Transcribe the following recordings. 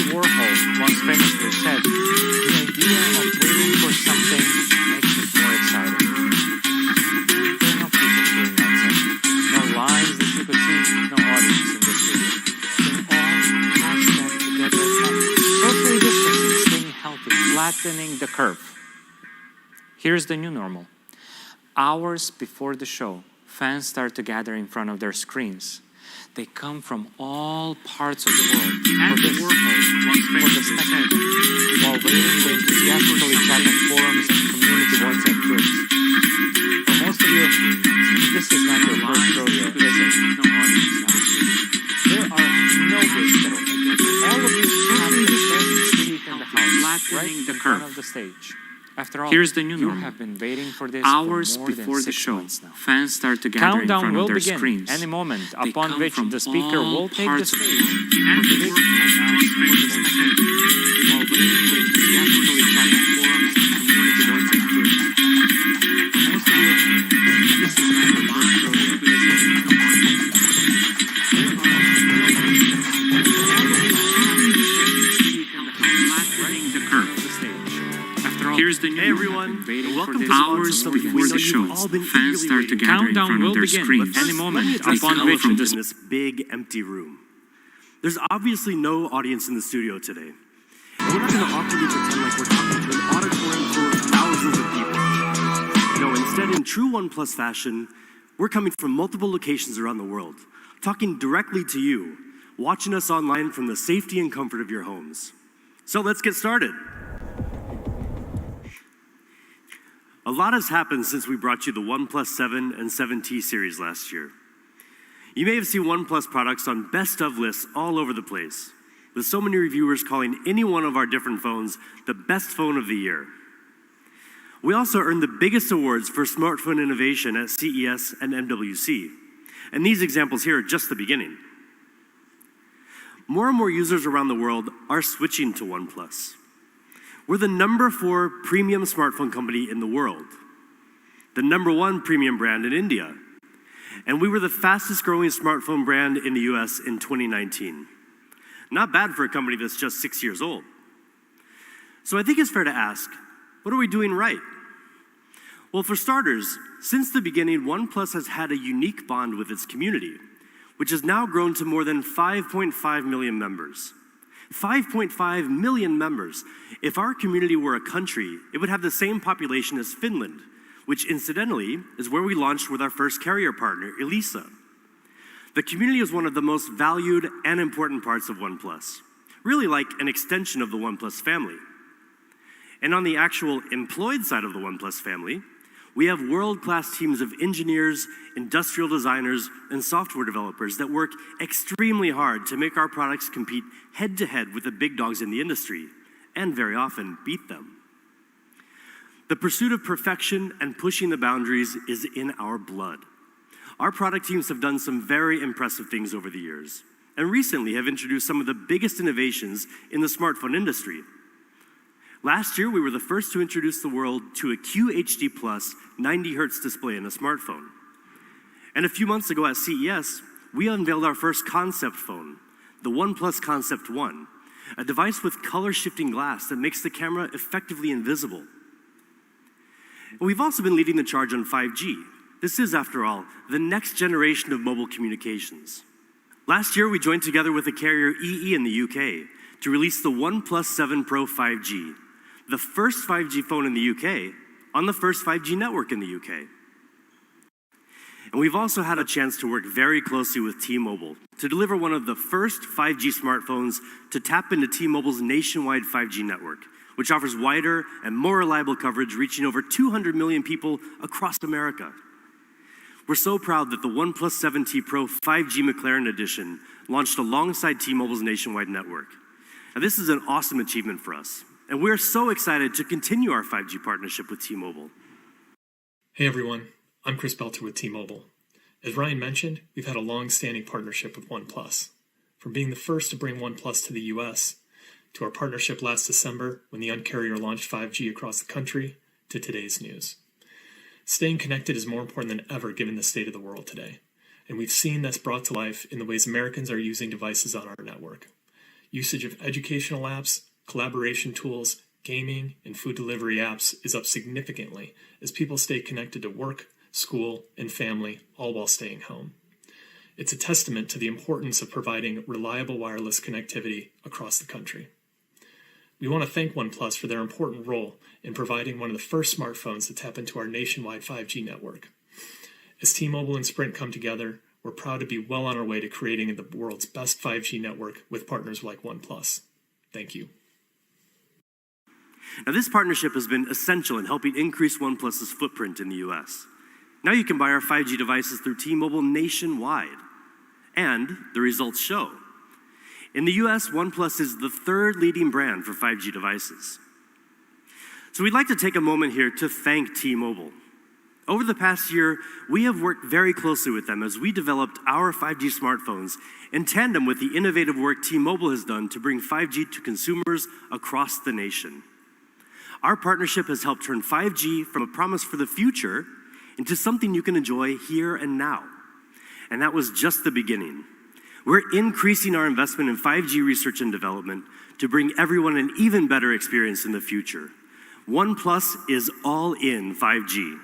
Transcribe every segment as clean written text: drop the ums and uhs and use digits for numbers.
Andy Warhol once famously said, the idea of waiting for something makes it more exciting. There are no people queuing outside, no lines that you could see, no audience in the studio. They're all passed that together at night. Socially distancing, staying healthy, flattening the curve. Here's the new normal. Hours before the show, fans start to gather in front of their screens. They come from all parts of the world for the spectacle, while waiting they enthusiastically chat on forums and community WhatsApp groups. For most of you, this is not your first rodeo, is it? No audience now. There are no gates that open. All of you have the best seat in the house, right in front of the stage. After all, here's the new normal. You have been waiting for this hours for more before than the 6 show. months now. Fans start to gather in front of their screens. Any moment, They upon come which from the speaker all will take the parts of the stage. world. For this announcement, While waiting they enthusiastically chat on forums and community WhatsApp groups. For most of you, this is not your first rodeo, is it? Here's the new everyone, and welcome to hours before the show. Fans start to gather in front of their screens. Any moment, upon upon which in this big empty room. There's obviously no audience in the studio today. And we're not going to awkwardly pretend like we're talking to an auditorium full of thousands of people. No, instead, in true Oneplus fashion, we're coming from multiple locations around the world, talking directly to you, watching us online from the safety and comfort of your homes. So let's get started. A lot has happened since we brought you the OnePlus 7 and 7T series last year. You may have seen OnePlus products on best of lists all over the place, with so many reviewers calling any one of our different phones the best phone of the year. We also earned the biggest awards for smartphone innovation at CES and MWC, and these examples here are just the beginning. More and more users around the world are switching to OnePlus. We're the #4 premium smartphone company in the world, the #1 premium brand in India, and we were the fastest growing smartphone brand in the US in 2019. Not bad for a company that's just 6 years old. So I think it's fair to ask, what are we doing right? Well, for starters, since the beginning, OnePlus has had a unique bond with its community, which has now grown to more than 5.5 million members. 5.5 million members. If our community were a country, it would have the same population as Finland, which incidentally is where we launched with our first carrier partner, Elisa. The community is one of the most valued and important parts of OnePlus, really like an extension of the OnePlus family. And on the actual employed side of the OnePlus family, we have world-class teams of engineers, industrial designers, and software developers that work extremely hard to make our products compete head-to-head with the big dogs in the industry, and very often beat them. The pursuit of perfection and pushing the boundaries is in our blood. Our product teams have done some very impressive things over the years, and recently have introduced some of the biggest innovations in the smartphone industry. Last year, we were the first to introduce the world to a QHD+ 90 Hz display in a smartphone. And a few months ago at CES, we unveiled our first concept phone, the OnePlus Concept One, a device with color-shifting glass that makes the camera effectively invisible. And we've also been leading the charge on 5G. This is, after all, the next generation of mobile communications. Last year, we joined together with the carrier EE in the UK to release the OnePlus 7 Pro 5G, the first 5G phone in the UK on the first 5G network in the UK. And we've also had a chance to work very closely with T-Mobile to deliver one of the first 5G smartphones to tap into T-Mobile's nationwide 5G network, which offers wider and more reliable coverage, reaching over 200 million people across America. We're so proud that the OnePlus 7T Pro 5G McLaren Edition launched alongside T-Mobile's nationwide network. Now, this is an awesome achievement for us, and we're so excited to continue our 5G partnership with T-Mobile. Hey everyone, I'm Chris Belter with T-Mobile. As Ryan mentioned, we've had a long-standing partnership with OnePlus. From being the first to bring OnePlus to the US, to our partnership last December when the Un-carrier launched 5G across the country, to today's news. Staying connected is more important than ever given the state of the world today, and we've seen this brought to life in the ways Americans are using devices on our network. Usage of educational apps, collaboration tools, gaming, and food delivery apps is up significantly as people stay connected to work, school, and family, all while staying home. It's a testament to the importance of providing reliable wireless connectivity across the country. We want to thank Oneplus for their important role in providing one of the first smartphones to tap into our nationwide 5G network. As T-Mobile and Sprint come together, we're proud to be well on our way to creating the world's best 5G network with partners like Oneplus. Thank you. Now, this partnership has been essential in helping increase OnePlus's footprint in the US. Now you can buy our 5G devices through T-Mobile nationwide. And the results show. In the US, OnePlus is the third leading brand for 5G devices. So we'd like to take a moment here to thank T-Mobile. Over the past year, we have worked very closely with them as we developed our 5G smartphones in tandem with the innovative work T-Mobile has done to bring 5G to consumers across the nation. Our partnership has helped turn 5G from a promise for the future into something you can enjoy here and now. And that was just the beginning. We're increasing our investment in 5G research and development to bring everyone an even better experience in the future. OnePlus is all in 5G.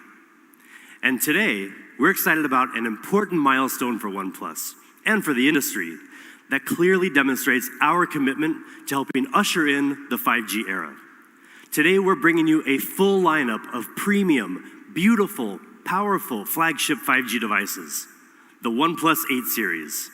And today, we're excited about an important milestone for OnePlus and for the industry that clearly demonstrates our commitment to helping usher in the 5G era. Today, we're bringing you a full lineup of premium, beautiful, powerful flagship 5G devices, the OnePlus 8 series.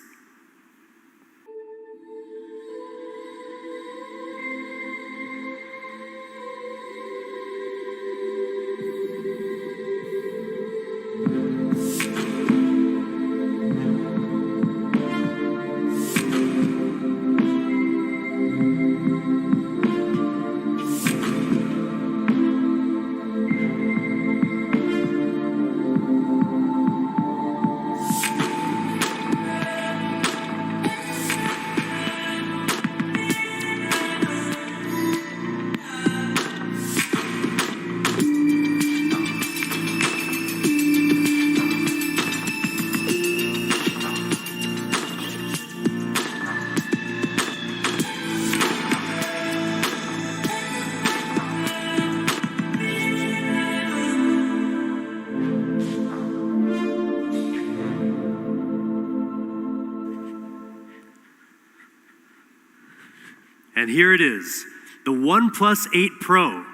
And here it is, the OnePlus 8 Pro,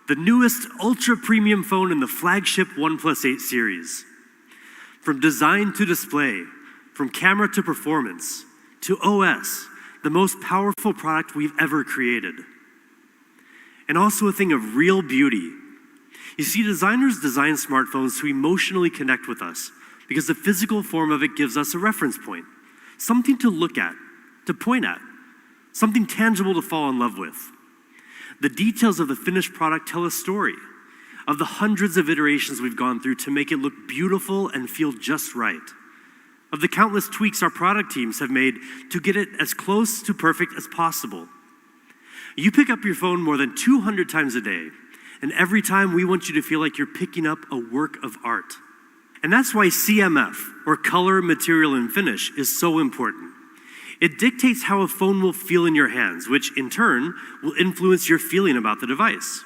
the newest ultra-premium phone in the flagship OnePlus 8 series. From design to display, from camera to performance, to OS, the most powerful product we've ever created. And also a thing of real beauty. You see, designers design smartphones to emotionally connect with us because the physical form of it gives us a reference point, something to look at, to point at, something tangible to fall in love with. The details of the finished product tell a story of the hundreds of iterations we've gone through to make it look beautiful and feel just right, of the countless tweaks our product teams have made to get it as close to perfect as possible. You pick up your phone more than 200 times a day, and every time we want you to feel like you're picking up a work of art. And that's why CMF, or color, material, and finish, is so important. It dictates how a phone will feel in your hands, which in turn will influence your feeling about the device.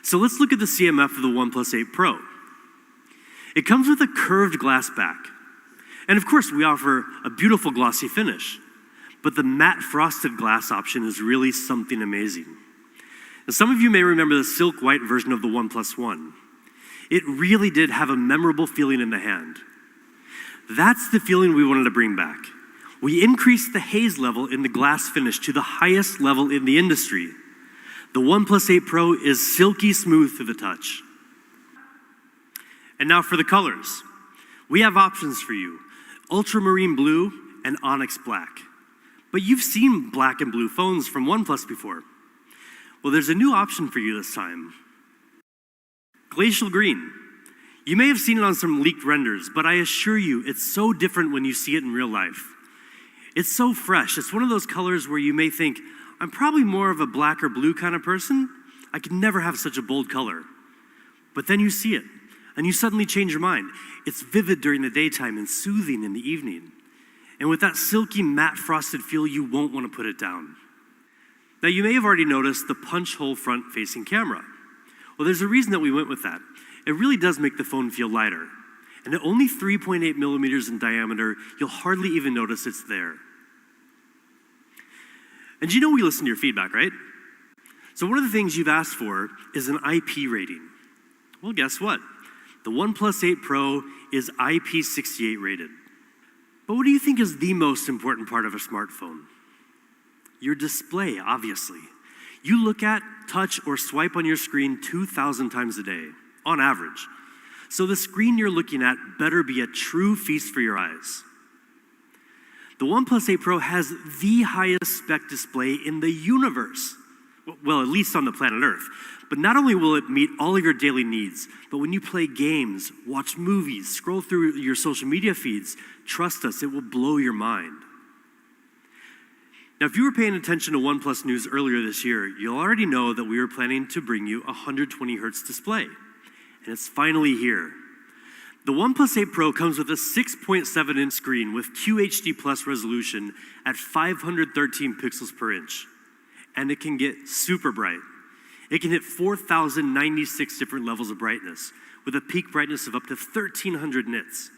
So let's look at the CMF of the OnePlus 8 Pro. It comes with a curved glass back. And of course, we offer a beautiful glossy finish. But the matte frosted glass option is really something amazing. Now, some of you may remember the silk white version of the OnePlus One. It really did have a memorable feeling in the hand. That's the feeling we wanted to bring back. We increased the haze level in the glass finish to the highest level in the industry. The OnePlus 8 Pro is silky smooth to the touch. And now for the colors. We have options for you, ultramarine blue and onyx black. But you've seen black and blue phones from OnePlus before. Well, there's a new option for you this time. Glacial green. You may have seen it on some leaked renders, but I assure you it's so different when you see it in real life. It's so fresh. It's one of those colors where you may think, I'm probably more of a black or blue kind of person. I could never have such a bold color. But then you see it, and you suddenly change your mind. It's vivid during the daytime and soothing in the evening. And with that silky matte frosted feel, you won't want to put it down. Now you may have already noticed the punch hole front facing camera. Well, there's a reason that we went with that. It really does make the phone feel lighter. And at only 3.8 millimeters in diameter, you'll hardly even notice it's there. And you know we listen to your feedback, right? So one of the things you've asked for is an IP rating. Well, guess what? The OnePlus 8 Pro is IP68 rated. But what do you think is the most important part of a smartphone? Your display, obviously. You look at, touch, or swipe on your screen 2,000 times a day, on average. So the screen you're looking at better be a true feast for your eyes. The OnePlus 8 Pro has the highest spec display in the universe. Well, at least on the planet Earth. But not only will it meet all of your daily needs, but when you play games, watch movies, scroll through your social media feeds, trust us, it will blow your mind. Now, if you were paying attention to OnePlus news earlier this year, you'll already know that we were planning to bring you a 120 hertz display. And it's finally here. The OnePlus 8 Pro comes with a 6.7-inch screen with QHD Plus resolution at 513 pixels per inch. And it can get super bright. It can hit 4,096 different levels of brightness, with a peak brightness of up to 1,300 nits.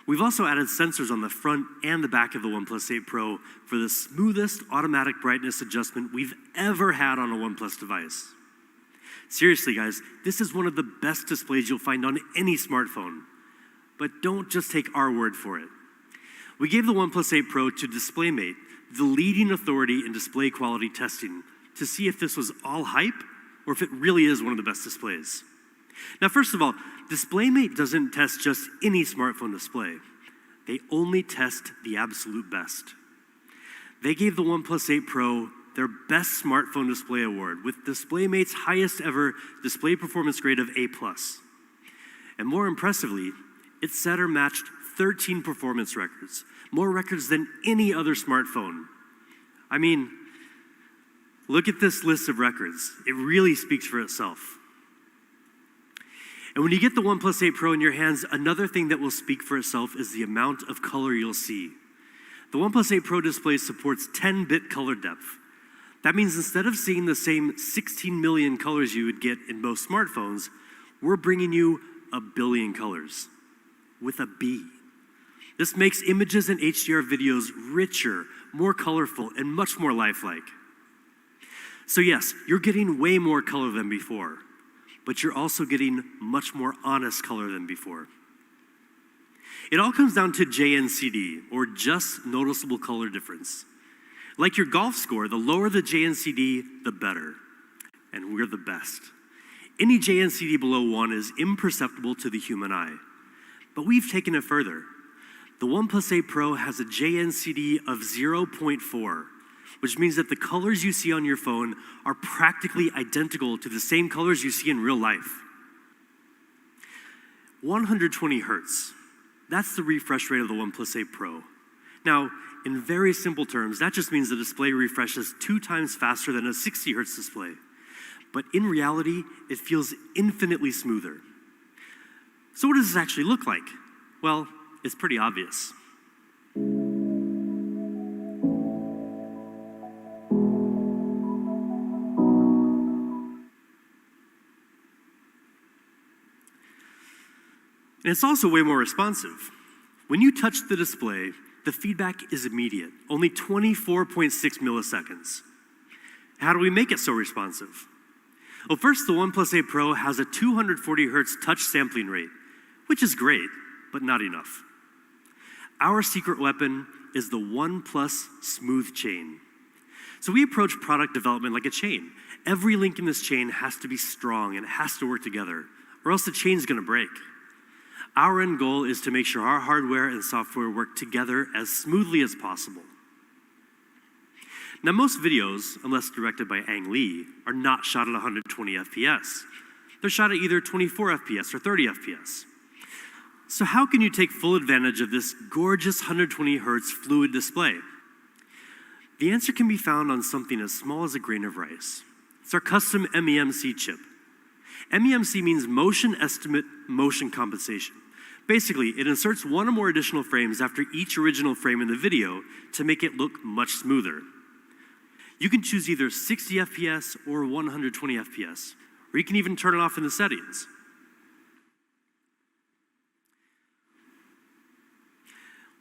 We've also added sensors on the front and the back of the OnePlus 8 Pro for the smoothest automatic brightness adjustment we've ever had on a OnePlus device. Seriously, guys, this is one of the best displays you'll find on any smartphone. But don't just take our word for it. We gave the OnePlus 8 Pro to DisplayMate, the leading authority in display quality testing, to see if this was all hype or if it really is one of the best displays. Now, first of all, DisplayMate doesn't test just any smartphone display. They only test the absolute best. They gave the OnePlus 8 Pro their Best Smartphone Display Award with DisplayMate's highest ever display performance grade of A+. And more impressively, it set or matched 13 performance records, more records than any other smartphone. I mean, look at this list of records. It really speaks for itself. And when you get the OnePlus 8 Pro in your hands, another thing that will speak for itself is the amount of color you'll see. The OnePlus 8 Pro display supports 10-bit color depth. That means instead of seeing the same 16 million colors you would get in most smartphones, we're bringing you a billion colors, with a B. This makes images and HDR videos richer, more colorful, and much more lifelike. So yes, you're getting way more color than before, but you're also getting much more honest color than before. It all comes down to JNCD, or just noticeable color difference. Like your golf score, the lower the JNCD, the better. And we're the best. Any JNCD below 1 is imperceptible to the human eye. But we've taken it further. The OnePlus 8 Pro has a JNCD of 0.4, which means that the colors you see on your phone are practically identical to the same colors you see in real life. 120 hertz. That's the refresh rate of the OnePlus 8 Pro. Now, in very simple terms, that just means the display refreshes 2 times faster than a 60 hertz display. But in reality, it feels infinitely smoother. So what does this actually look like? Well, it's pretty obvious. And it's also way more responsive. When you touch the display, the feedback is immediate, only 24.6 milliseconds. How do we make it so responsive? Well, first, the OnePlus 8 Pro has a 240 hertz touch sampling rate, which is great, but not enough. Our secret weapon is the OnePlus Smooth Chain. So we approach product development like a chain. Every link in this chain has to be strong and it has to work together, or else the chain's gonna break. Our end goal is to make sure our hardware and software work together as smoothly as possible. Now, most videos, unless directed by Ang Lee, are not shot at 120 FPS. They're shot at either 24 FPS or 30 FPS. So how can you take full advantage of this gorgeous 120 hertz fluid display? The answer can be found on something as small as a grain of rice. It's our custom MEMC chip. MEMC means motion estimate, motion compensation. Basically, it inserts one or more additional frames after each original frame in the video to make it look much smoother. You can choose either 60 FPS or 120 FPS, or you can even turn it off in the settings.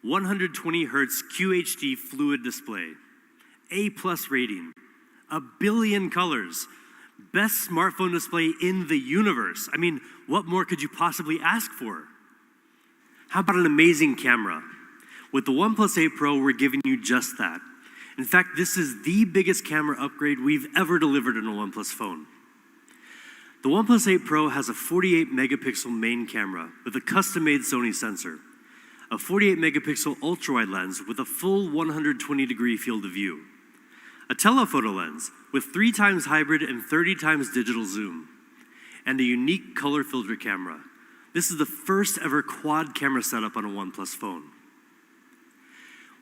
"120Hz QHD fluid display, A+ rating, 1 billion colors, best smartphone display in the universe." I mean, what more could you possibly ask for? How about an amazing camera? With the OnePlus 8 Pro, we're giving you just that. In fact, this is the biggest camera upgrade we've ever delivered in a OnePlus phone. The OnePlus 8 Pro has a 48 megapixel main camera with a custom-made Sony sensor, a 48 megapixel ultra-wide lens with a full 120-degree field of view, a telephoto lens with 3 times hybrid and 30 times digital zoom, and a unique color filter camera. This is the first ever quad camera setup on a OnePlus phone.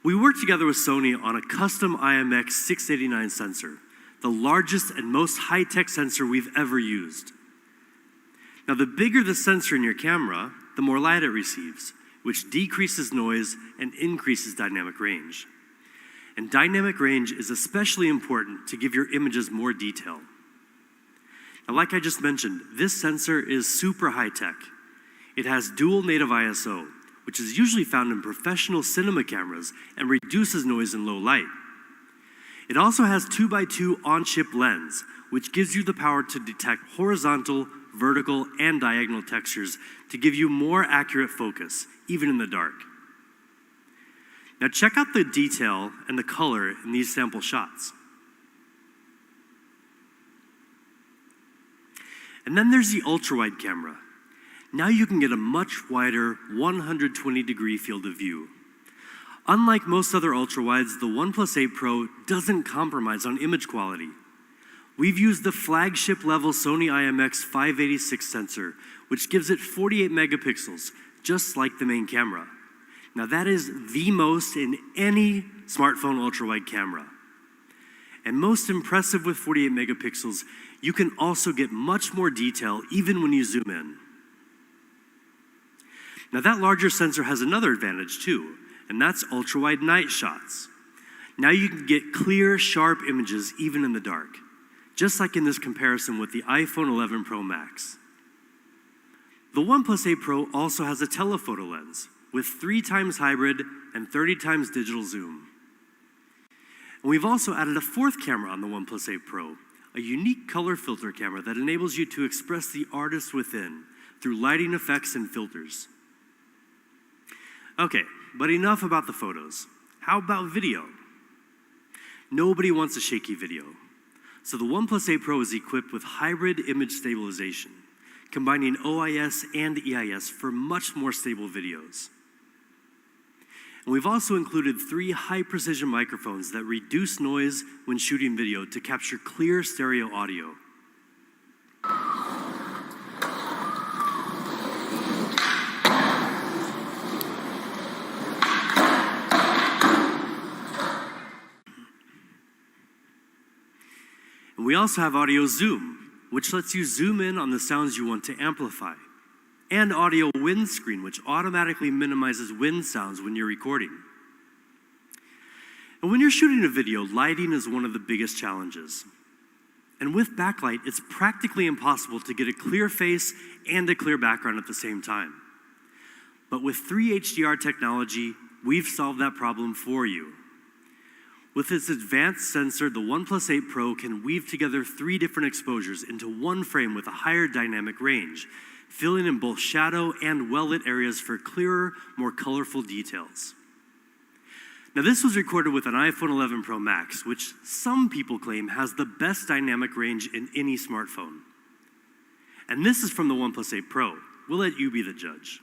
We worked together with Sony on a custom IMX689 sensor, the largest and most high-tech sensor we've ever used. Now, the bigger the sensor in your camera, the more light it receives, which decreases noise and increases dynamic range. And dynamic range is especially important to give your images more detail. Now, like I just mentioned, this sensor is super high-tech. It has dual native ISO, which is usually found in professional cinema cameras and reduces noise in low light. It also has 2x2 on-chip lens, which gives you the power to detect horizontal, vertical, and diagonal textures to give you more accurate focus, even in the dark. Now check out the detail and the color in these sample shots. And then there's the ultra-wide camera. Now you can get a much wider 120-degree field of view. Unlike most other ultra-wides, the OnePlus 8 Pro doesn't compromise on image quality. We've used the flagship level Sony IMX586 sensor, which gives it 48 megapixels, just like the main camera. Now that is the most in any smartphone ultra-wide camera. And most impressive with 48 megapixels, you can also get much more detail even when you zoom in. Now that larger sensor has another advantage too, and that's ultra-wide night shots. Now you can get clear, sharp images even in the dark, just like in this comparison with the iPhone 11 Pro Max. The OnePlus 8 Pro also has a telephoto lens with 3 times hybrid and 30 times digital zoom. And we've also added a 4th camera on the OnePlus 8 Pro, a unique color filter camera that enables you to express the artist within through lighting effects and filters. Okay, but enough about the photos. How about video? Nobody wants a shaky video. So the OnePlus 8 Pro is equipped with hybrid image stabilization, combining OIS and EIS for much more stable videos. And we've also included 3 high-precision microphones that reduce noise when shooting video to capture clear stereo audio. And we also have audio zoom, which lets you zoom in on the sounds you want to amplify, and audio windscreen, which automatically minimizes wind sounds when you're recording. And when you're shooting a video, lighting is one of the biggest challenges. And with backlight, it's practically impossible to get a clear face and a clear background at the same time. But with 3 HDR technology, we've solved that problem for you. With its advanced sensor, the OnePlus 8 Pro can weave together 3 different exposures into one frame with a higher dynamic range, filling in both shadow and well-lit areas for clearer, more colorful details. Now this was recorded with an iPhone 11 Pro Max, which some people claim has the best dynamic range in any smartphone. And this is from the OnePlus 8 Pro. We'll let you be the judge.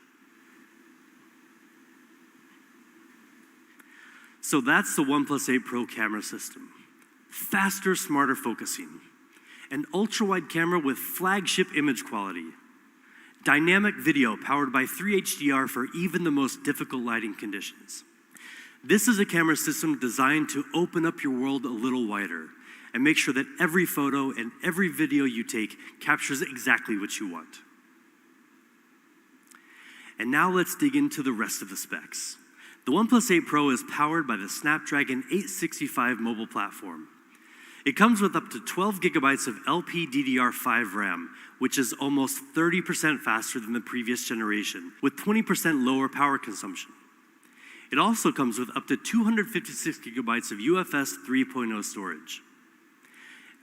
So that's the OnePlus 8 Pro camera system. Faster, smarter focusing. An ultra-wide camera with flagship image quality. Dynamic video powered by 3 HDR for even the most difficult lighting conditions. This is a camera system designed to open up your world a little wider and make sure that every photo and every video you take captures exactly what you want. And now let's dig into the rest of the specs. The OnePlus 8 Pro is powered by the Snapdragon 865 mobile platform. It comes with up to 12 gigabytes of LPDDR5 RAM, which is almost 30% faster than the previous generation, with 20% lower power consumption. It also comes with up to 256 gigabytes of UFS 3.0 storage.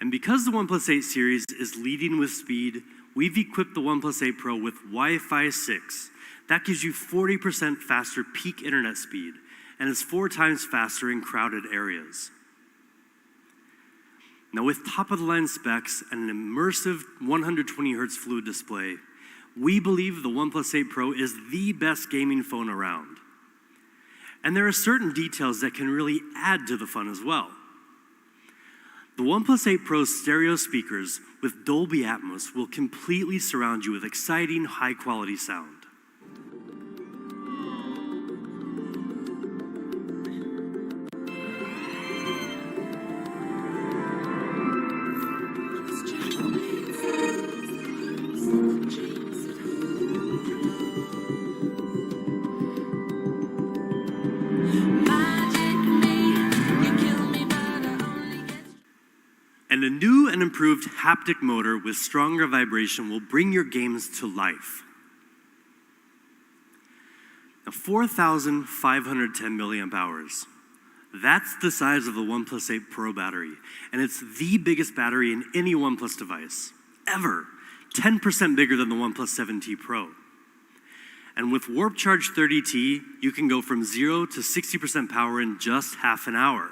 And because the OnePlus 8 series is leading with speed, we've equipped the OnePlus 8 Pro with Wi-Fi 6. That gives you 40% faster peak internet speed, and is 4 times faster in crowded areas. Now, with top-of-the-line specs and an immersive 120Hz fluid display, we believe the OnePlus 8 Pro is the best gaming phone around. And there are certain details that can really add to the fun as well. The OnePlus 8 Pro's stereo speakers with Dolby Atmos will completely surround you with exciting, high-quality sound. And a new and improved haptic motor with stronger vibration will bring your games to life. Now, 4,510 milliamp hours. That's the size of the OnePlus 8 Pro battery, and it's the biggest battery in any OnePlus device, ever. 10% bigger than the OnePlus 7T Pro. And with Warp Charge 30T, you can go from 0 to 60% power in just half an hour.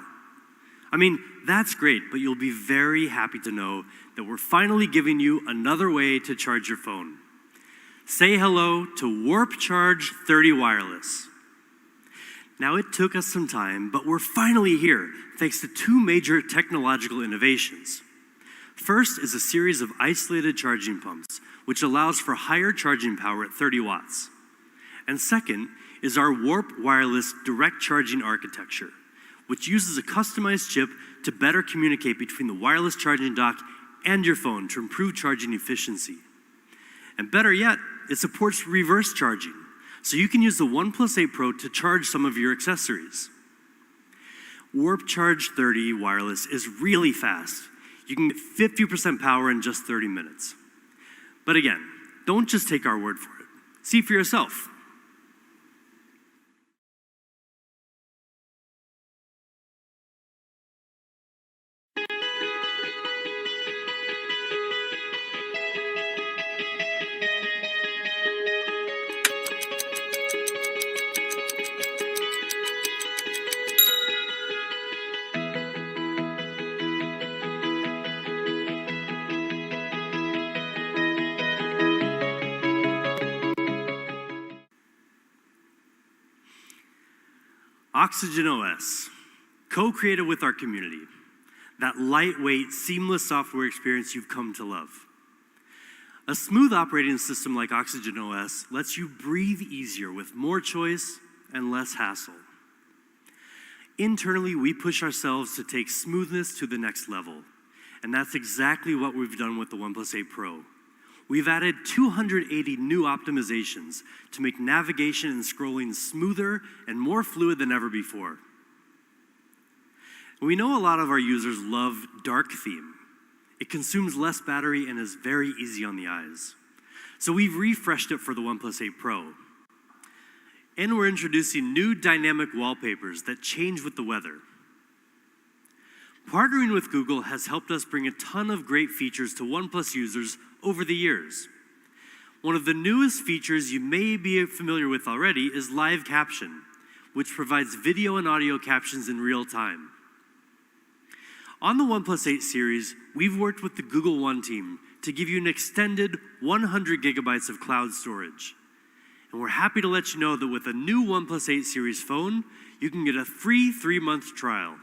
I mean, that's great, but you'll be very happy to know that we're finally giving you another way to charge your phone. Say hello to Warp Charge 30 Wireless. Now, it took us some time, but we're finally here, thanks to 2 major technological innovations. First is a series of isolated charging pumps, which allows for higher charging power at 30 watts. And second is our Warp Wireless direct charging architecture, which uses a customized chip to better communicate between the wireless charging dock and your phone to improve charging efficiency. And better yet, it supports reverse charging, so you can use the OnePlus 8 Pro to charge some of your accessories. Warp Charge 30 Wireless is really fast. You can get 50% power in just 30 minutes. But again, don't just take our word for it. See for yourself. Oxygen OS, co-created with our community. That lightweight, seamless software experience you've come to love. A smooth operating system like Oxygen OS lets you breathe easier with more choice and less hassle. Internally, we push ourselves to take smoothness to the next level, and that's exactly what we've done with the OnePlus 8 Pro. We've added 280 new optimizations to make navigation and scrolling smoother and more fluid than ever before. We know a lot of our users love dark theme. It consumes less battery and is very easy on the eyes. So we've refreshed it for the OnePlus 8 Pro. And we're introducing new dynamic wallpapers that change with the weather. Partnering with Google has helped us bring a ton of great features to OnePlus users over the years. One of the newest features you may be familiar with already is live caption, which provides video and audio captions in real time. On the OnePlus 8 series, we've worked with the Google One team to give you an extended 100 gigabytes of cloud storage. And we're happy to let you know that with a new OnePlus 8 series phone, you can get a free 3-month trial.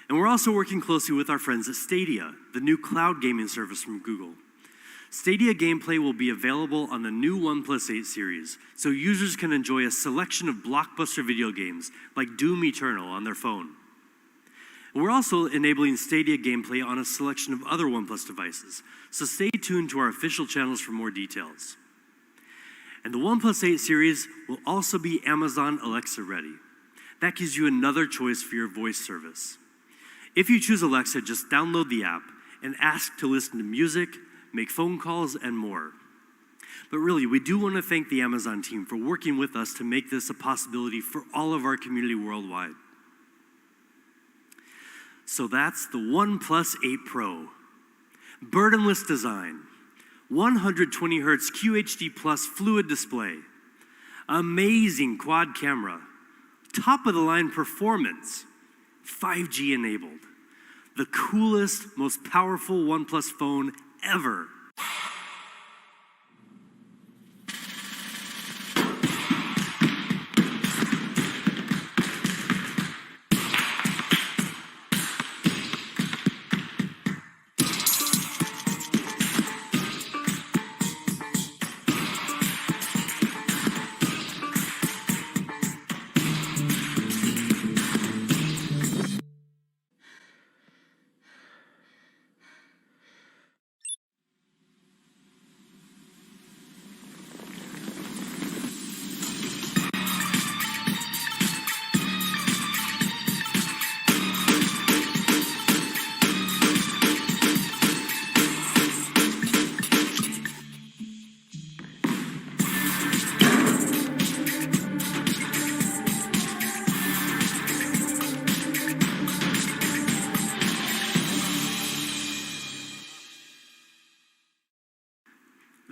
And we're also working closely with our friends at Stadia, the new cloud gaming service from Google. Stadia gameplay will be available on the new OnePlus 8 series, so users can enjoy a selection of blockbuster video games like Doom Eternal on their phone. And we're also enabling Stadia gameplay on a selection of other OnePlus devices, so stay tuned to our official channels for more details. And the OnePlus 8 series will also be Amazon Alexa ready. That gives you another choice for your voice service. If you choose Alexa, just download the app and ask to listen to music, make phone calls, and more. But really, we do want to thank the Amazon team for working with us to make this a possibility for all of our community worldwide. So that's the OnePlus 8 Pro. Burdenless design, 120 Hz QHD Plus fluid display, amazing quad camera, top-of-the-line performance, 5G enabled, the coolest, most powerful OnePlus phone ever.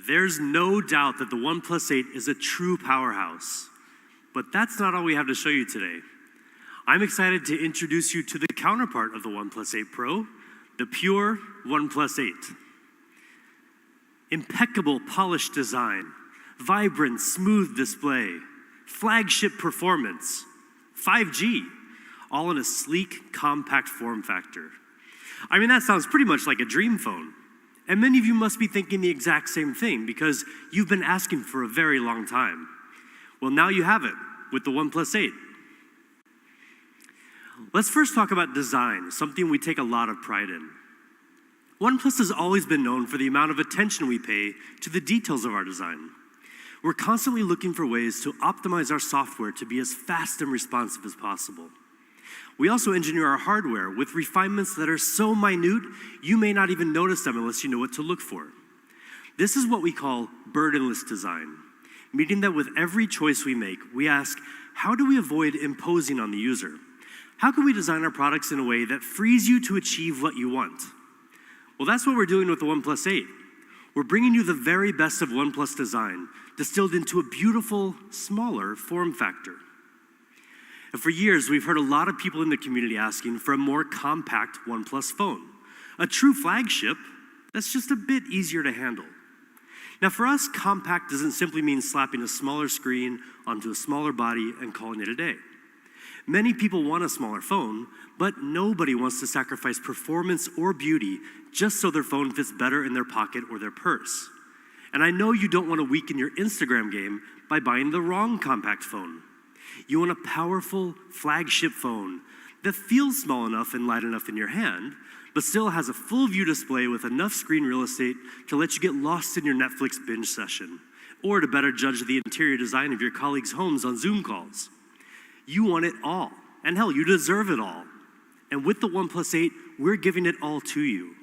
There's no doubt that the OnePlus 8 is a true powerhouse. But that's not all we have to show you today. I'm excited to introduce you to the counterpart of the OnePlus 8 Pro, the pure OnePlus 8. Impeccable polished design, vibrant, smooth display, flagship performance, 5G, all in a sleek, compact form factor. I mean, that sounds pretty much like a dream phone. And many of you must be thinking the exact same thing because you've been asking for a very long time. Well, now you have it with the OnePlus 8. Let's first talk about design, something we take a lot of pride in. OnePlus has always been known for the amount of attention we pay to the details of our design. We're constantly looking for ways to optimize our software to be as fast and responsive as possible. We also engineer our hardware with refinements that are so minute, you may not even notice them unless you know what to look for. This is what we call burdenless design, meaning that with every choice we make, we ask, how do we avoid imposing on the user? How can we design our products in a way that frees you to achieve what you want? Well, that's what we're doing with the OnePlus 8. We're bringing you the very best of OnePlus design, distilled into a beautiful, smaller form factor. And for years, we've heard a lot of people in the community asking for a more compact OnePlus phone, a true flagship that's just a bit easier to handle. Now for us, compact doesn't simply mean slapping a smaller screen onto a smaller body and calling it a day. Many people want a smaller phone, but nobody wants to sacrifice performance or beauty just so their phone fits better in their pocket or their purse. And I know you don't want to weaken your Instagram game by buying the wrong compact phone. You want a powerful flagship phone that feels small enough and light enough in your hand, but still has a full view display with enough screen real estate to let you get lost in your Netflix binge session, or to better judge the interior design of your colleagues' homes on Zoom calls. You want it all, and hell, you deserve it all. And with the OnePlus 8, we're giving it all to you.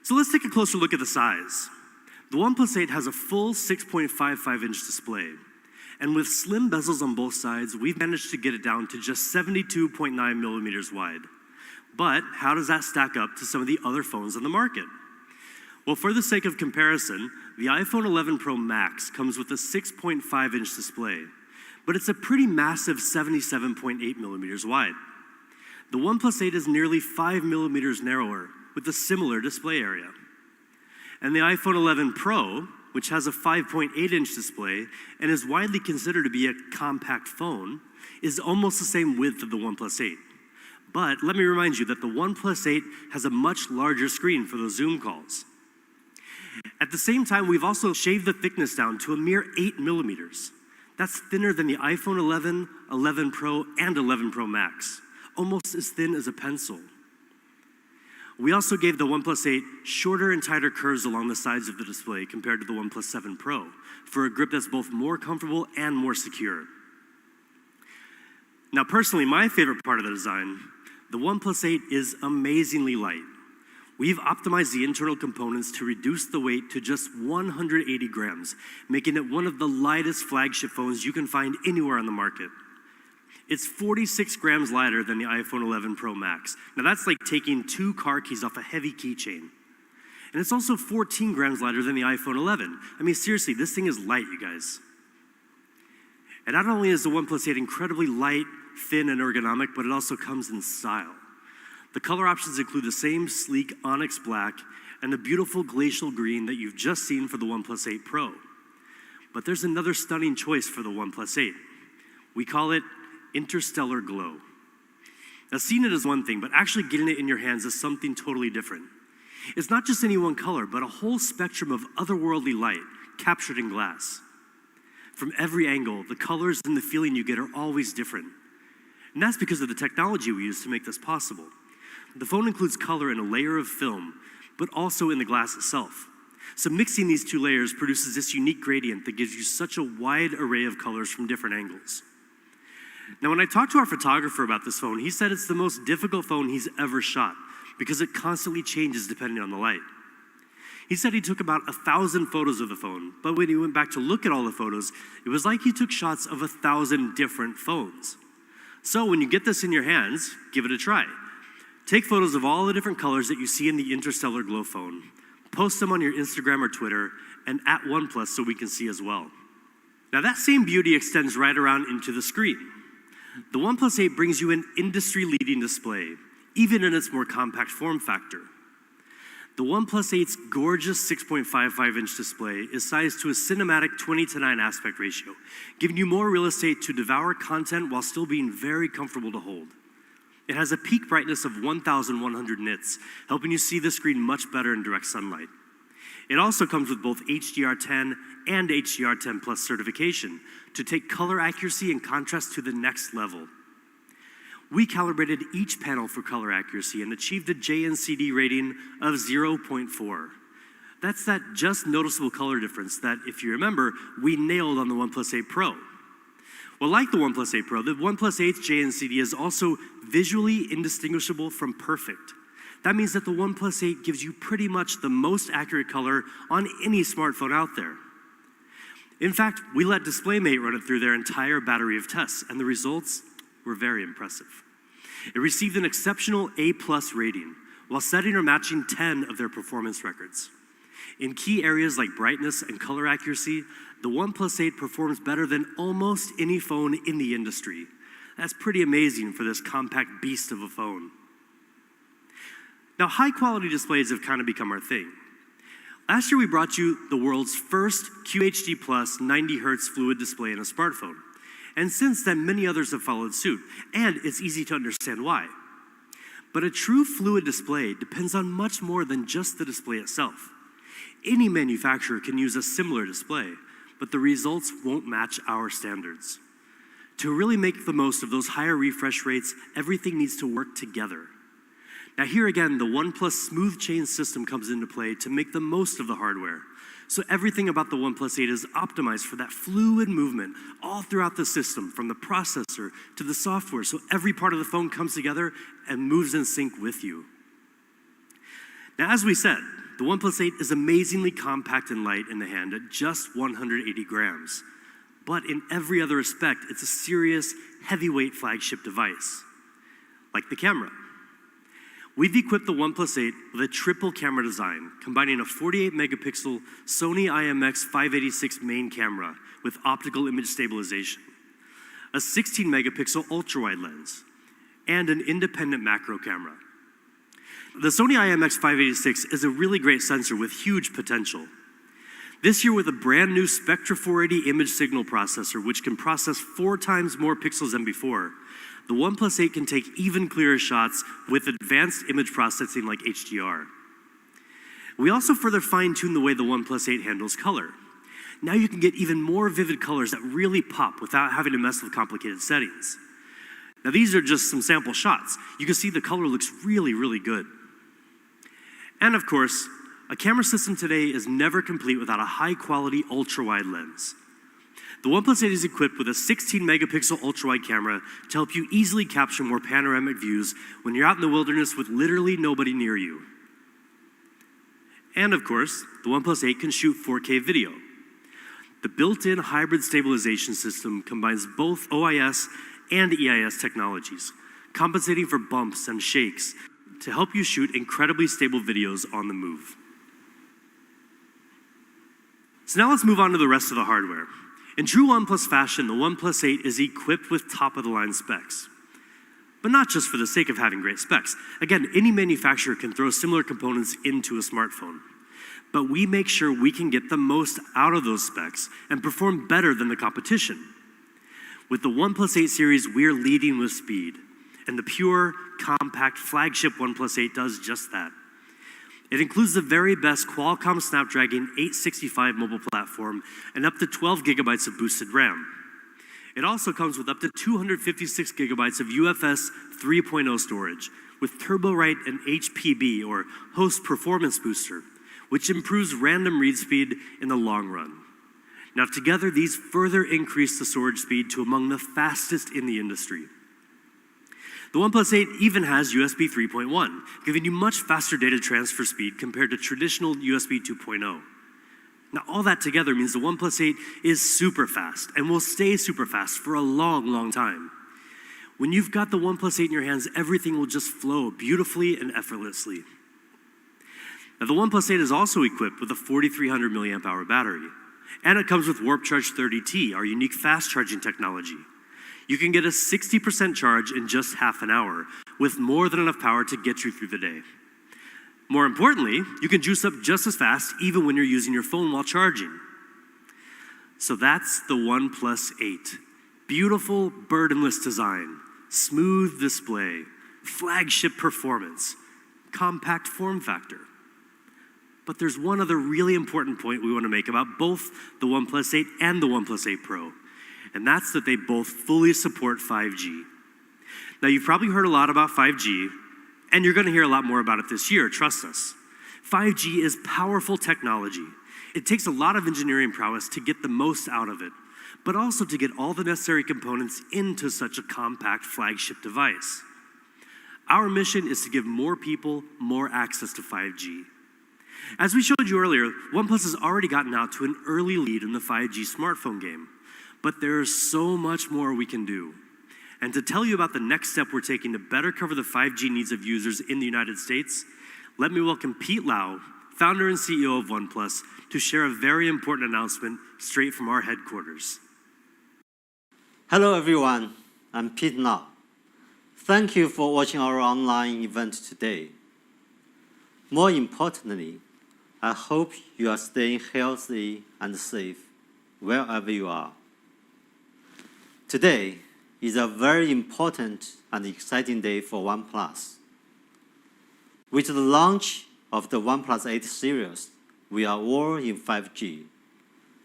So let's take a closer look at the size. The OnePlus 8 has a full 6.55-inch display. And with slim bezels on both sides, we've managed to get it down to just 72.9 millimeters wide. But how does that stack up to some of the other phones on the market? Well, for the sake of comparison, the iPhone 11 Pro Max comes with a 6.5-inch display, but it's a pretty massive 77.8 millimeters wide. The OnePlus 8 is nearly 5 millimeters narrower with a similar display area. And the iPhone 11 Pro, which has a 5.8-inch display and is widely considered to be a compact phone, is almost the same width of the OnePlus 8. But let me remind you that the OnePlus 8 has a much larger screen for those Zoom calls. At the same time, we've also shaved the thickness down to a mere 8 millimeters. That's thinner than the iPhone 11, 11 Pro, and 11 Pro Max, almost as thin as a pencil. We also gave the OnePlus 8 shorter and tighter curves along the sides of the display compared to the OnePlus 7 Pro for a grip that's both more comfortable and more secure. Now, personally, my favorite part of the design, the OnePlus 8 is amazingly light. We've optimized the internal components to reduce the weight to just 180 grams, making it one of the lightest flagship phones you can find anywhere on the market. It's 46 grams lighter than the iPhone 11 Pro Max. Now that's like taking 2 car keys off a heavy keychain. And it's also 14 grams lighter than the iPhone 11. I mean, seriously, this thing is light, you guys. And not only is the OnePlus 8 incredibly light, thin, and ergonomic, but it also comes in style. The color options include the same sleek onyx black and the beautiful glacial green that you've just seen for the OnePlus 8 Pro. But there's another stunning choice for the OnePlus 8. We call it Interstellar Glow. Now, seeing it is one thing, but actually getting it in your hands is something totally different. It's not just any one color, but a whole spectrum of otherworldly light captured in glass. From every angle, the colors and the feeling you get are always different. And that's because of the technology we use to make this possible. The phone includes color in a layer of film, but also in the glass itself. So mixing these 2 layers produces this unique gradient that gives you such a wide array of colors from different angles. Now, when I talked to our photographer about this phone, he said it's the most difficult phone he's ever shot because it constantly changes depending on the light. He said he took about 1,000 photos of the phone, but when he went back to look at all the photos, it was like he took shots of 1,000 different phones. So when you get this in your hands, give it a try. Take photos of all the different colors that you see in the Interstellar Glow phone, post them on your Instagram or Twitter, and at OnePlus so we can see as well. Now that same beauty extends right around into the screen. The OnePlus 8 brings you an industry-leading display, even in its more compact form factor. The OnePlus 8's gorgeous 6.55-inch display is sized to a cinematic 20:9 aspect ratio, giving you more real estate to devour content while still being very comfortable to hold. It has a peak brightness of 1,100 nits, helping you see the screen much better in direct sunlight. It also comes with both HDR10 and HDR10 Plus certification to take color accuracy and contrast to the next level. We calibrated each panel for color accuracy and achieved a JNCD rating of 0.4. That's that just noticeable color difference that, if you remember, we nailed on the OnePlus 8 Pro. Well, like the OnePlus 8 Pro, the OnePlus 8's JNCD is also visually indistinguishable from perfect. That means that the OnePlus 8 gives you pretty much the most accurate color on any smartphone out there. In fact, we let DisplayMate run it through their entire battery of tests, and the results were very impressive. It received an exceptional A+ rating, while setting or matching 10 of their performance records. In key areas like brightness and color accuracy, the OnePlus 8 performs better than almost any phone in the industry. That's pretty amazing for this compact beast of a phone. Now, high-quality displays have kind of become our thing. Last year, we brought you the world's first QHD+ 90Hz fluid display in a smartphone. And since then, many others have followed suit, and it's easy to understand why. But a true fluid display depends on much more than just the display itself. Any manufacturer can use a similar display, but the results won't match our standards. To really make the most of those higher refresh rates, everything needs to work together. Now here again, the OnePlus Smooth Chain system comes into play to make the most of the hardware. So everything about the OnePlus 8 is optimized for that fluid movement all throughout the system, from the processor to the software, so every part of the phone comes together and moves in sync with you. Now, as we said, the OnePlus 8 is amazingly compact and light in the hand at just 180 grams. But in every other respect, it's a serious, heavyweight flagship device, like the camera. We've equipped the OnePlus 8 with a triple camera design, combining a 48-megapixel Sony IMX586 main camera with optical image stabilization, a 16-megapixel ultra-wide lens, and an independent macro camera. The Sony IMX586 is a really great sensor with huge potential. This year, with a brand new Spectra 480 image signal processor, which can process 4 times more pixels than before, the OnePlus 8 can take even clearer shots with advanced image processing like HDR. We also further fine-tuned the way the OnePlus 8 handles color. Now you can get even more vivid colors that really pop without having to mess with complicated settings. Now these are just some sample shots. You can see the color looks really, really good. And of course, a camera system today is never complete without a high-quality ultra-wide lens. The OnePlus 8 is equipped with a 16-megapixel ultra-wide camera to help you easily capture more panoramic views when you're out in the wilderness with literally nobody near you. And of course, the OnePlus 8 can shoot 4K video. The built-in hybrid stabilization system combines both OIS and EIS technologies, compensating for bumps and shakes to help you shoot incredibly stable videos on the move. So now let's move on to the rest of the hardware. In true OnePlus fashion, the OnePlus 8 is equipped with top-of-the-line specs. But not just for the sake of having great specs. Again, any manufacturer can throw similar components into a smartphone. But we make sure we can get the most out of those specs and perform better than the competition. With the OnePlus 8 series, we're leading with speed. And the pure, compact flagship OnePlus 8 does just that. It includes the very best Qualcomm Snapdragon 865 mobile platform and up to 12 gigabytes of boosted RAM. It also comes with up to 256 gigabytes of UFS 3.0 storage with TurboWrite and HPB, or Host Performance Booster, which improves random read speed in the long run. Now together, these further increase the storage speed to among the fastest in the industry. The OnePlus 8 even has USB 3.1, giving you much faster data transfer speed compared to traditional USB 2.0. Now, all that together means the OnePlus 8 is super fast and will stay super fast for a long, long time. When you've got the OnePlus 8 in your hands, everything will just flow beautifully and effortlessly. Now, the OnePlus 8 is also equipped with a 4,300 milliamp hour battery, and it comes with Warp Charge 30T, our unique fast charging technology. You can get a 60% charge in just half an hour, with more than enough power to get you through the day. More importantly, you can juice up just as fast even when you're using your phone while charging. So that's the OnePlus 8. Beautiful, burdenless design, smooth display, flagship performance, compact form factor. But there's one other really important point we want to make about both the OnePlus 8 and the OnePlus 8 Pro. And that's that they both fully support 5G. Now, you've probably heard a lot about 5G, and you're going to hear a lot more about it this year, trust us. 5G is powerful technology. It takes a lot of engineering prowess to get the most out of it, but also to get all the necessary components into such a compact flagship device. Our mission is to give more people more access to 5G. As we showed you earlier, OnePlus has already gotten out to an early lead in the 5G smartphone game. But there's so much more we can do. And to tell you about the next step we're taking to better cover the 5G needs of users in the United States, let me welcome Pete Lau, founder and CEO of OnePlus, to share a very important announcement straight from our headquarters. Hello everyone, I'm Pete Lau. Thank you for watching our online event today. More importantly, I hope you are staying healthy and safe wherever you are. Today is a very important and exciting day for OnePlus. With the launch of the OnePlus 8 series, we are all in 5G.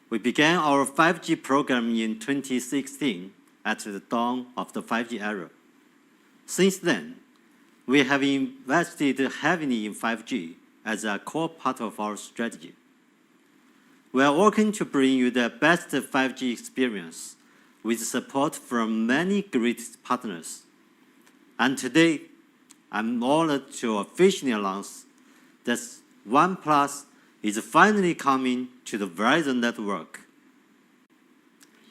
We began our 5G program in 2016 at the dawn of the 5G era. Since then, we have invested heavily in 5G as a core part of our strategy. We are working to bring you the best 5G experience with support from many great partners. And today, I'm honored to officially announce that OnePlus is finally coming to the Verizon network.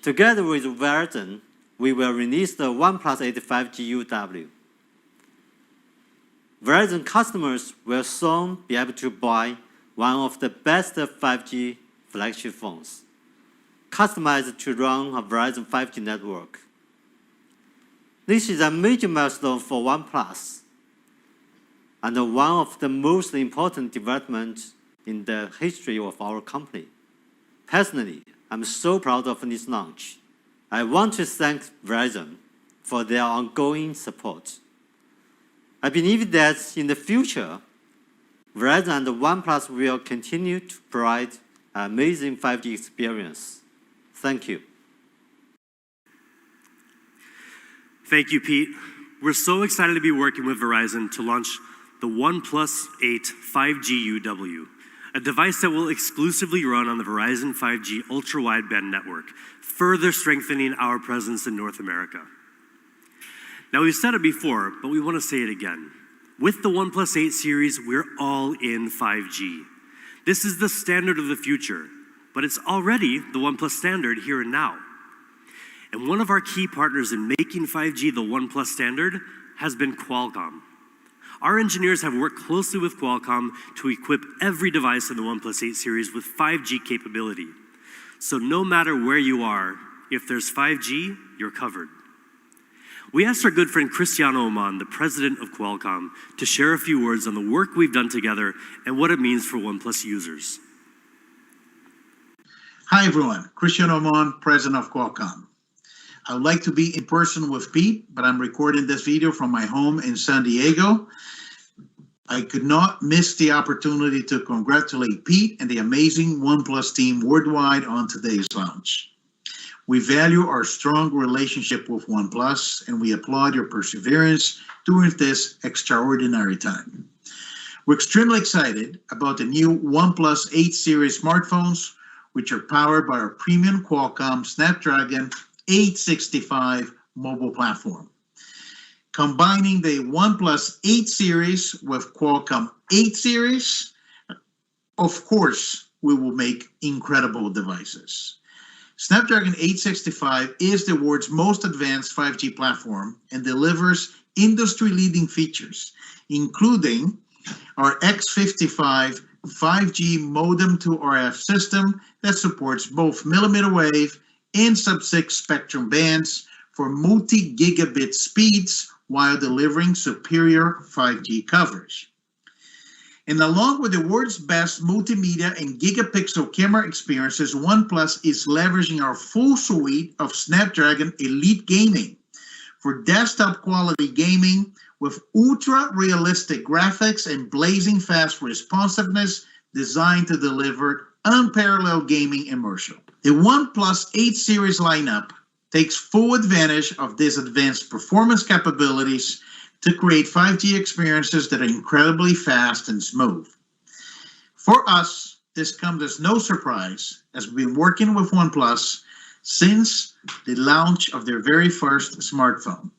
Together with Verizon, we will release the OnePlus 8 5G UW. Verizon customers will soon be able to buy one of the best 5G flagship phones, customized to run a Verizon 5G network. This is a major milestone for OnePlus, and one of the most important developments in the history of our company. Personally, I'm so proud of this launch. I want to thank Verizon for their ongoing support. I believe that in the future, Verizon and OnePlus will continue to provide an amazing 5G experience. Thank you. Thank you, Pete. We're so excited to be working with Verizon to launch the OnePlus 8 5G UW, a device that will exclusively run on the Verizon 5G ultra-wideband network, further strengthening our presence in North America. Now, we've said it before, but we want to say it again. With the OnePlus 8 series, we're all in 5G. This is the standard of the future, but it's already the OnePlus standard here and now. And one of our key partners in making 5G the OnePlus standard has been Qualcomm. Our engineers have worked closely with Qualcomm to equip every device in the OnePlus 8 series with 5G capability. So no matter where you are, if there's 5G, you're covered. We asked our good friend Cristiano Oman, the president of Qualcomm, to share a few words on the work we've done together and what it means for OnePlus users. Hi everyone, Cristiano Oman, president of Qualcomm. I would like to be in person with Pete, but I'm recording this video from my home in San Diego. I could not miss the opportunity to congratulate Pete and the amazing OnePlus team worldwide on today's launch. We value our strong relationship with OnePlus, and we applaud your perseverance during this extraordinary time. We're extremely excited about the new OnePlus 8 series smartphones, which are powered by our premium Qualcomm Snapdragon 865 mobile platform. Combining the OnePlus 8 series with Qualcomm 8 series, of course, we will make incredible devices. Snapdragon 865 is the world's most advanced 5G platform and delivers industry-leading features, including our X55 5G modem to RF system that supports both millimeter wave and sub-6 spectrum bands for multi-gigabit speeds while delivering superior 5G coverage. And along with the world's best multimedia and gigapixel camera experiences, OnePlus is leveraging our full suite of Snapdragon Elite Gaming for desktop quality gaming with ultra-realistic graphics and blazing fast responsiveness designed to deliver unparalleled gaming immersion. The OnePlus 8 series lineup takes full advantage of these advanced performance capabilities to create 5G experiences that are incredibly fast and smooth. For us, this comes as no surprise, as we've been working with OnePlus since the launch of their very first smartphone.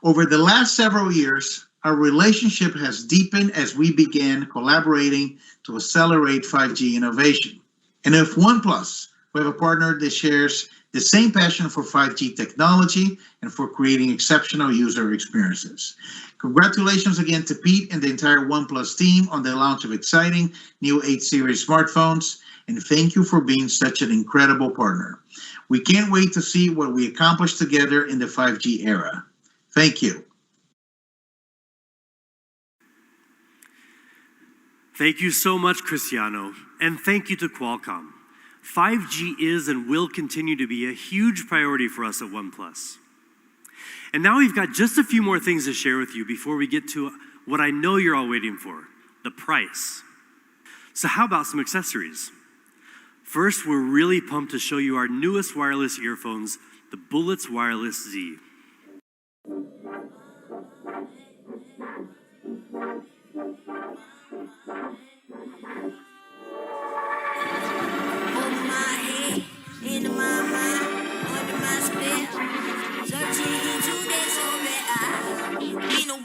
Over the last several years, our relationship has deepened as we began collaborating to accelerate 5G innovation. And with OnePlus, we have a partner that shares the same passion for 5G technology and for creating exceptional user experiences. Congratulations again to Pete and the entire OnePlus team on the launch of exciting new 8 series smartphones, and thank you for being such an incredible partner. We can't wait to see what we accomplish together in the 5G era. Thank you. Thank you so much, Cristiano, and thank you to Qualcomm. 5G is and will continue to be a huge priority for us at OnePlus. And now we've got just a few more things to share with you before we get to what I know you're all waiting for, the price. So how about some accessories? First, we're really pumped to show you our newest wireless earphones, the Bullets Wireless Z.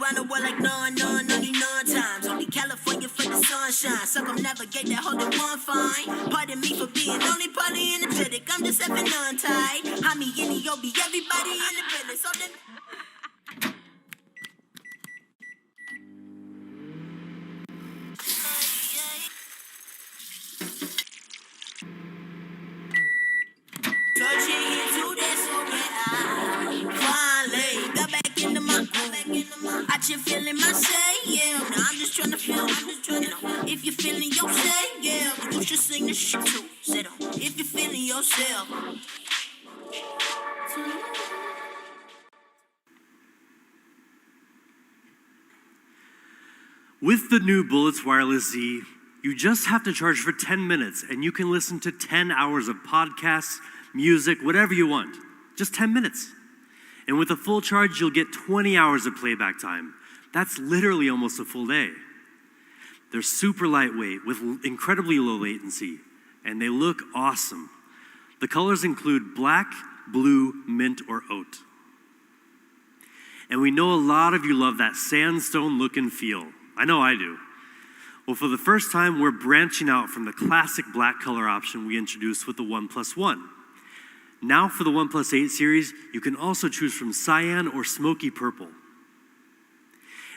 Around the world like only none times. Only California for the sunshine. Circumnavigate that whole one fine. Pardon me for being only partly energetic. I'm just having none tight. I mean, Yobi, everybody in the building. So then. You feeling my say, yeah. Now I'm just trying to feel, if you're feeling yourself, yeah, you should sing this shit too. Sit on. If you're feeling yourself. With the new Bullets Wireless Z, you just have to charge for 10 minutes and you can listen to 10 hours of podcasts, music, whatever you want. Just 10 minutes. And with a full charge, you'll get 20 hours of playback time. That's literally almost a full day. They're super lightweight with incredibly low latency, and they look awesome. The colors include black, blue, mint, or oat. And we know a lot of you love that sandstone look and feel. I know I do. Well, for the first time, we're branching out from the classic black color option we introduced with the OnePlus One. Now for the OnePlus 8 series, you can also choose from cyan or smoky purple.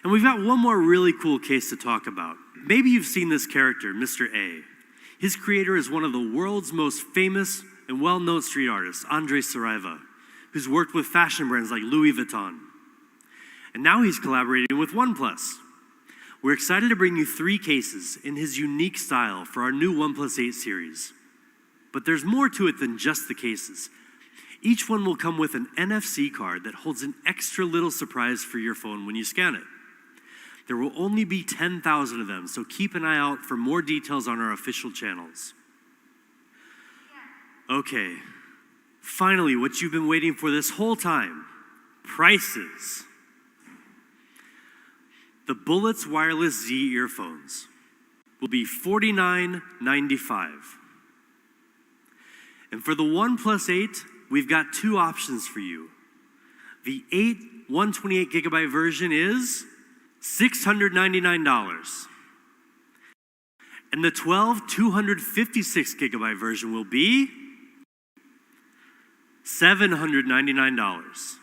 And we've got one more really cool case to talk about. Maybe you've seen this character, Mr. A. His creator is one of the world's most famous and well-known street artists, Andres Saraiva, who's worked with fashion brands like Louis Vuitton. And now he's collaborating with OnePlus. We're excited to bring you 3 cases in his unique style for our new OnePlus 8 series. But there's more to it than just the cases. Each one will come with an NFC card that holds an extra little surprise for your phone when you scan it. There will only be 10,000 of them, so keep an eye out for more details on our official channels. Okay, finally, what you've been waiting for this whole time, prices. The Bullets Wireless Z earphones will be $49.95. And for the OnePlus 8, we've got 2 options for you. The 8 128 gigabyte version is $699. And the 12 256 gigabyte version will be $799.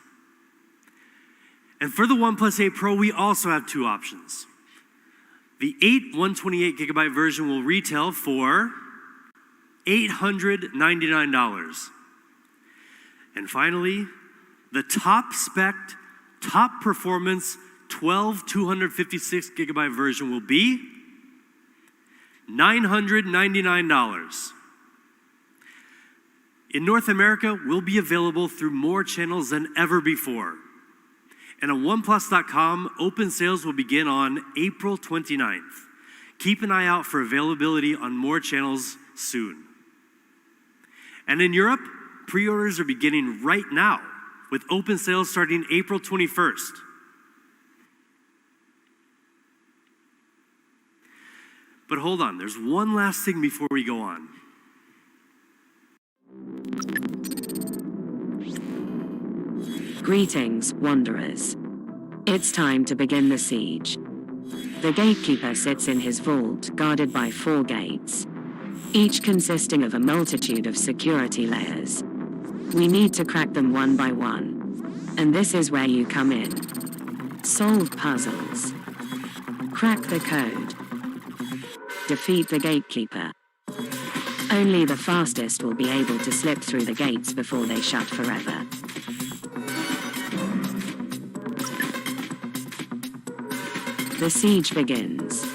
And for the OnePlus 8 Pro, we also have 2 options. The 8 128 gigabyte version will retail for $899. And finally, the top spec, top performance 12 256 gigabyte version will be $999. In North America, will be available through more channels than ever before. And on OnePlus.com, open sales will begin on April 29th. Keep an eye out for availability on more channels soon. And in Europe, pre-orders are beginning right now, with open sales starting April 21st. But hold on, there's one last thing before we go on. Greetings, wanderers. It's time to begin the siege. The gatekeeper sits in his vault, guarded by 4 gates, each consisting of a multitude of security layers. We need to crack them one by one, and this is where you come in. Solve puzzles. Crack the code. Defeat the gatekeeper. Only the fastest will be able to slip through the gates before they shut forever. The siege begins.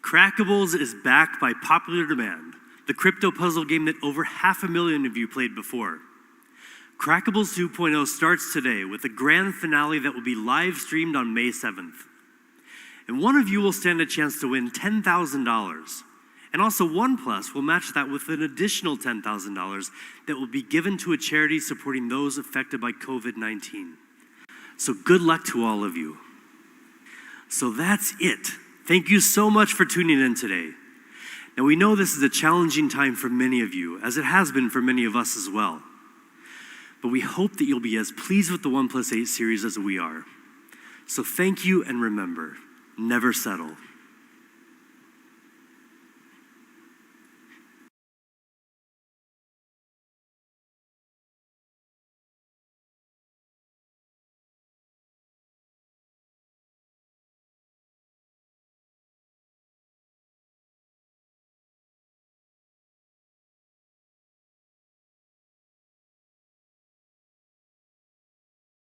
Crackables is back by popular demand, the crypto puzzle game that over 500,000 of you played before. Crackables 2.0 starts today with a grand finale that will be live streamed on May 7th. And one of you will stand a chance to win $10,000. And also OnePlus will match that with an additional $10,000 that will be given to a charity supporting those affected by COVID-19. So good luck to all of you. So that's it. Thank you so much for tuning in today. Now we know this is a challenging time for many of you, as it has been for many of us as well. But we hope that you'll be as pleased with the OnePlus 8 series as we are. So thank you, and remember, never settle.